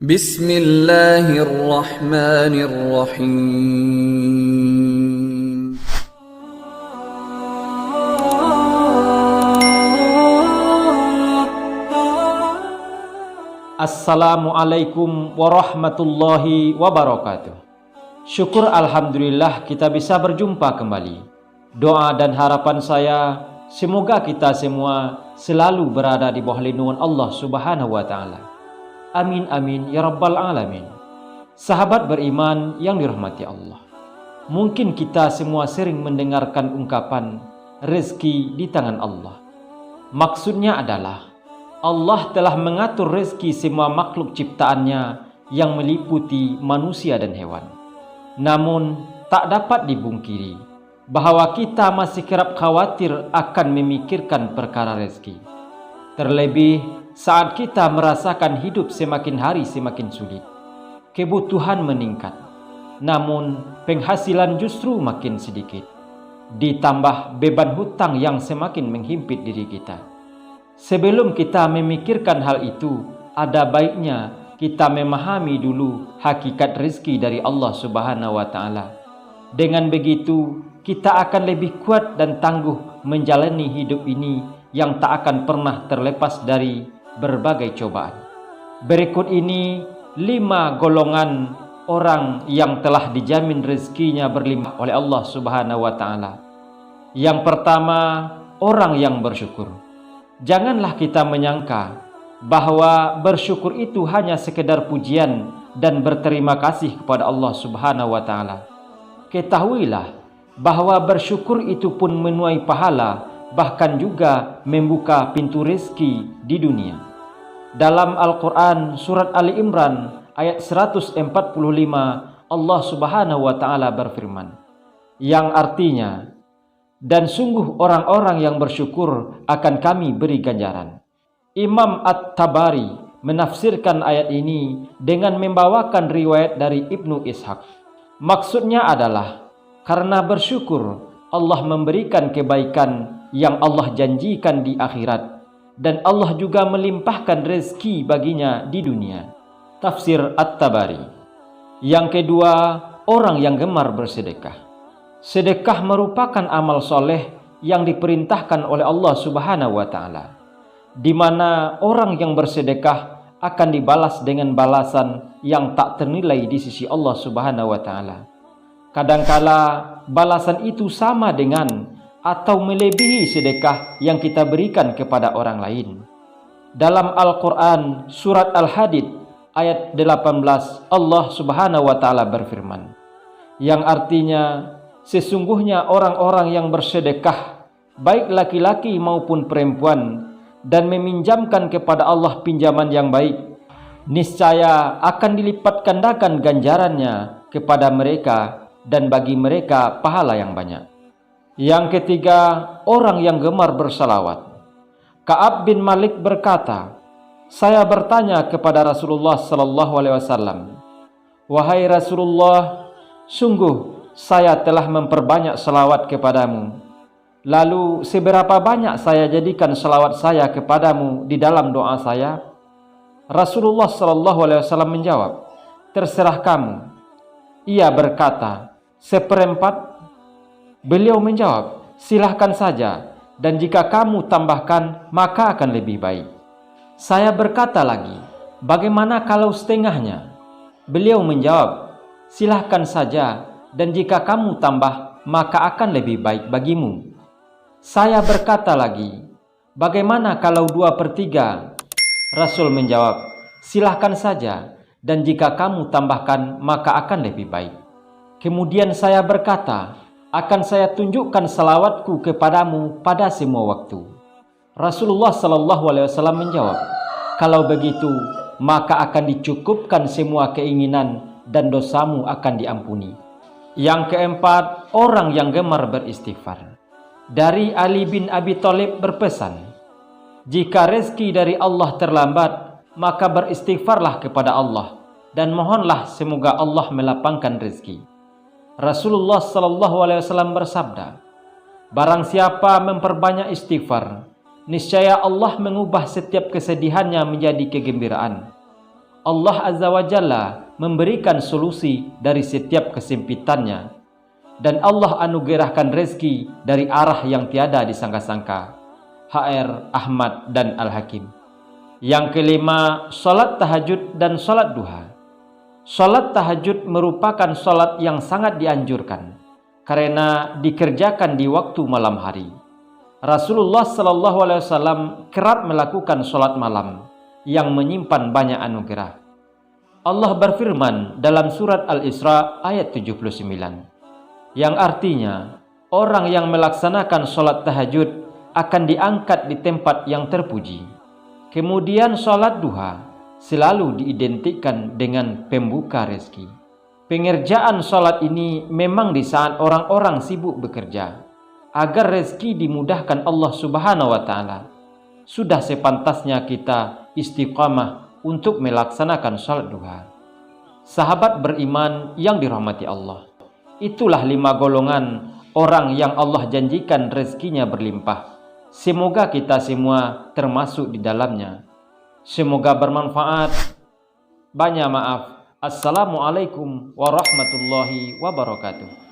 Bismillahirrahmanirrahim. Assalamualaikum warahmatullahi wabarakatuh. Syukur alhamdulillah kita bisa berjumpa kembali. Doa dan harapan saya semoga kita semua selalu berada di bawah lindungan Allah Subhanahu wa taala. Amin amin ya rabbal alamin. Sahabat beriman yang dirahmati Allah, mungkin kita semua sering mendengarkan ungkapan rezeki di tangan Allah. Maksudnya adalah Allah telah mengatur rezeki semua makhluk ciptaannya yang meliputi manusia dan hewan. Namun tak dapat dibungkiri bahwa kita masih kerap khawatir akan memikirkan perkara rezeki. Terlebih saat kita merasakan hidup semakin hari semakin sulit. Kebutuhan meningkat, namun penghasilan justru makin sedikit. Ditambah beban hutang yang semakin menghimpit diri kita. Sebelum kita memikirkan hal itu, ada baiknya kita memahami dulu hakikat rezeki dari Allah Subhanahu wa taala. Dengan begitu, kita akan lebih kuat dan tangguh menjalani hidup ini yang tak akan pernah terlepas dari berbagai cobaan. Berikut ini 5 golongan orang yang telah dijamin rezekinya berlimpah oleh Allah Subhanahu wa taala. Yang pertama, orang yang bersyukur. Janganlah kita menyangka bahwa bersyukur itu hanya sekedar pujian dan berterima kasih kepada Allah Subhanahu wa taala. Ketahuilah bahwa bersyukur itu pun menuai pahala, bahkan juga membuka pintu rezeki di dunia. Dalam Al-Quran surat Ali Imran ayat 145, Allah Subhanahu wa taala berfirman, yang artinya, dan sungguh orang-orang yang bersyukur akan kami beri ganjaran. Imam At-Tabari menafsirkan ayat ini dengan membawakan riwayat dari Ibnu Ishaq. Maksudnya adalah karena bersyukur Allah memberikan kebaikan yang Allah janjikan di akhirat, dan Allah juga melimpahkan rezeki baginya di dunia. Tafsir At-Tabari. Yang kedua, orang yang gemar bersedekah. Sedekah merupakan amal soleh yang diperintahkan oleh Allah Subhanahu wa taala, di mana orang yang bersedekah akan dibalas dengan balasan yang tak ternilai di sisi Allah Subhanahu wa taala. Kadangkala balasan itu sama dengan atau melebihi sedekah yang kita berikan kepada orang lain. Dalam Al-Quran surat Al-Hadid ayat 18, Allah Subhanahu wa taala berfirman, yang artinya, sesungguhnya orang-orang yang bersedekah, baik laki-laki maupun perempuan, dan meminjamkan kepada Allah pinjaman yang baik, niscaya akan dilipat gandakan ganjarannya kepada mereka, dan bagi mereka pahala yang banyak. Yang ketiga, orang yang gemar bersalawat. Ka'ab bin Malik berkata, saya bertanya kepada Rasulullah sallallahu alaihi wasallam, wahai Rasulullah, sungguh saya telah memperbanyak salawat kepadamu. Lalu seberapa banyak saya jadikan salawat saya kepadamu di dalam doa saya? Rasulullah sallallahu alaihi wasallam menjawab, terserah kamu. Ia berkata, 1/4. Beliau menjawab, silahkan saja, dan jika kamu tambahkan maka akan lebih baik. Saya berkata lagi, bagaimana kalau setengahnya? Beliau menjawab, silahkan saja, dan jika kamu tambah maka akan lebih baik bagimu. Saya berkata lagi, bagaimana kalau 2/3? Rasul menjawab, silahkan saja, dan jika kamu tambahkan maka akan lebih baik. Kemudian saya berkata, akan saya tunjukkan salawatku kepadamu pada semua waktu. Rasulullah sallallahu alaihi wasallam menjawab, kalau begitu maka akan dicukupkan semua keinginan dan dosamu akan diampuni. Yang keempat, orang yang gemar beristighfar. Dari Ali bin Abi Thalib berpesan, jika rezeki dari Allah terlambat, maka beristighfarlah kepada Allah dan mohonlah semoga Allah melapangkan rezeki. Rasulullah sallallahu alaihi wasallam bersabda, barang siapa memperbanyak istighfar, niscaya Allah mengubah setiap kesedihannya menjadi kegembiraan. Allah Azza wa Jalla memberikan solusi dari setiap kesempitannya, dan Allah anugerahkan rezeki dari arah yang tiada disangka-sangka. HR Ahmad dan Al-Hakim. Yang kelima, salat tahajud dan salat duha. Salat tahajud merupakan salat yang sangat dianjurkan karena dikerjakan di waktu malam hari. Rasulullah SAW kerap melakukan salat malam yang menyimpan banyak anugerah. Allah berfirman dalam surat Al-Isra ayat 79, yang artinya orang yang melaksanakan salat tahajud akan diangkat di tempat yang terpuji. Kemudian salat duha selalu diidentikan dengan pembuka rezeki. Pengerjaan salat ini memang di saat orang-orang sibuk bekerja, agar rezeki dimudahkan Allah Subhanahu wa Ta'ala. Sudah sepantasnya kita istiqamah untuk melaksanakan salat duha. Sahabat beriman yang dirahmati Allah, itulah 5 golongan orang yang Allah janjikan rezekinya berlimpah. Semoga kita semua termasuk di dalamnya. Semoga bermanfaat. Banyak maaf. Assalamualaikum warahmatullahi wabarakatuh.